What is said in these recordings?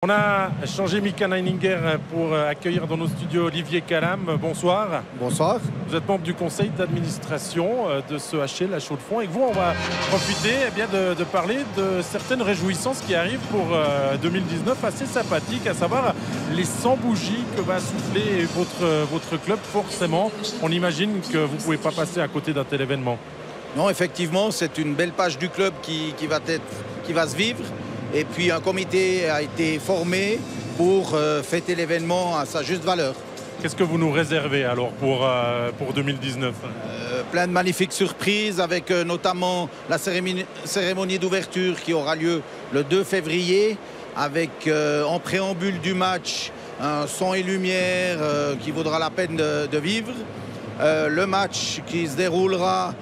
On a changé Mika Neininger pour accueillir dans nos studios Olivier Calam. Bonsoir. Bonsoir. Vous êtes membre du conseil d'administration de ce HL, la Chaux-de-Fonds. Et vous, on va profiter de parler de certaines réjouissances qui arrivent pour 2019, assez sympathiques, à savoir les 100 bougies que va souffler votre club. Forcément, on imagine que vous ne pouvez pas passer à côté d'un tel événement. Non, effectivement, c'est une belle page du club qui va se vivre. Et puis un comité a été formé pour fêter l'événement à sa juste valeur. Qu'est-ce que vous nous réservez alors pour 2019 ? Plein de magnifiques surprises avec notamment la cérémonie d'ouverture qui aura lieu le 2 février avec en préambule du match un son et lumière qui vaudra la peine de vivre. Le match qui se déroulera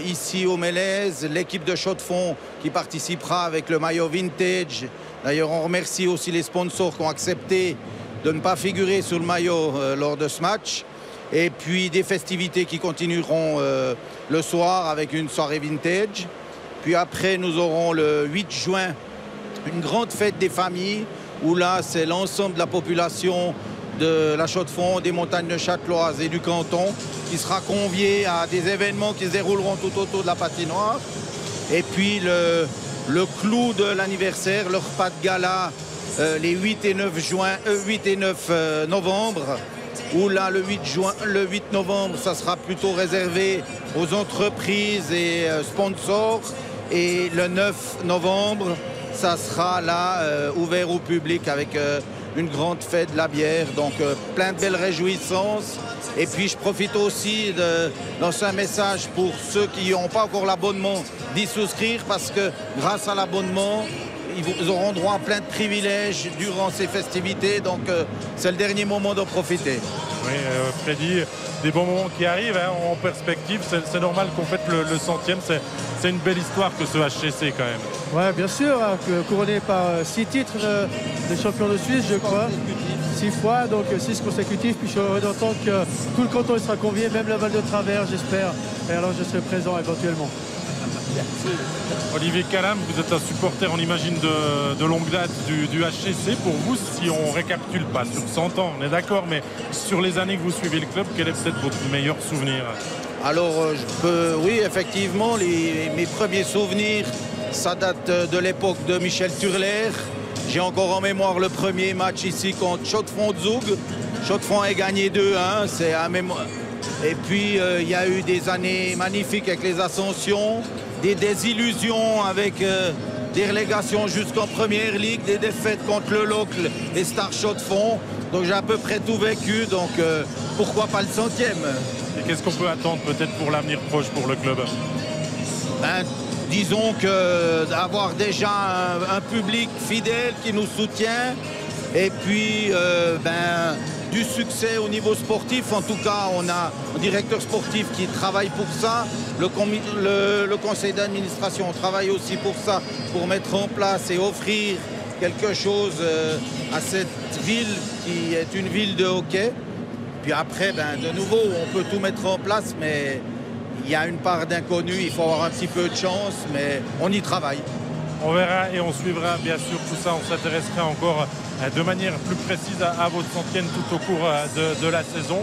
ici au Mélèze, l'équipe de Chaux-de-Fonds qui participera avec le maillot vintage. D'ailleurs, on remercie aussi les sponsors qui ont accepté de ne pas figurer sur le maillot lors de ce match. Et puis des festivités qui continueront le soir avec une soirée vintage. Puis après, nous aurons le 8 juin une grande fête des familles où là, c'est l'ensemble de la population de la Chaux-de-Fonds, des montagnes de Châteloise et du canton qui sera convié à des événements qui se dérouleront tout autour de la patinoire. Et puis le clou de l'anniversaire, le repas de gala les 8 et 9 novembre, où là le 8 novembre, ça sera plutôt réservé aux entreprises et sponsors. Et le 9 novembre, ça sera là ouvert au public avec une grande fête de la bière, donc plein de belles réjouissances. Et puis je profite aussi de lancer un message pour ceux qui n'ont pas encore l'abonnement d'y souscrire, parce que grâce à l'abonnement, ils auront droit à plein de privilèges durant ces festivités, donc c'est le dernier moment d'en profiter. Oui, Freddy, des bons moments qui arrivent en perspective. C'est normal qu'on fête le 100e. C'est une belle histoire que ce HCC quand même. Oui, bien sûr, couronné par 6 titres de champion de Suisse, je crois. 6 fois, donc 6 consécutifs. Puis je suis heureux d'entendre que tout le canton sera convié, même le Val de Travers, j'espère. Et alors je serai présent éventuellement. Olivier Calam, vous êtes un supporter, on imagine, de longue date du HCC. Pour vous, si on récapitule pas sur 100 ans, on est d'accord, mais sur les années que vous suivez le club, quel est peut-être votre meilleur souvenir ? Alors, oui, effectivement, mes premiers souvenirs, ça date de l'époque de Michel Turler. J'ai encore en mémoire le premier match ici contre Chaux-de-Fonds-Zoug. Chaux-de-Fonds a gagné 2-1, c'est à mémoire. Et puis, il y a eu des années magnifiques avec les ascensions, des désillusions avec des relégations jusqu'en première ligue, des défaites contre le Locle, les Stars Chaux-de-Fonds. Donc j'ai à peu près tout vécu, donc pourquoi pas le 100e ? Et qu'est-ce qu'on peut attendre peut-être pour l'avenir proche pour le club ? Disons que d'avoir déjà un public fidèle qui nous soutient, et puis du succès au niveau sportif. En tout cas, on a un directeur sportif qui travaille pour ça. Le conseil d'administration travaille aussi pour ça, pour mettre en place et offrir quelque chose à cette ville qui est une ville de hockey. Puis après, de nouveau, on peut tout mettre en place, mais il y a une part d'inconnu. Il faut avoir un petit peu de chance, mais on y travaille. On verra et on suivra bien sûr tout ça. On s'intéressera encore de manière plus précise à votre 100e tout au cours de la saison.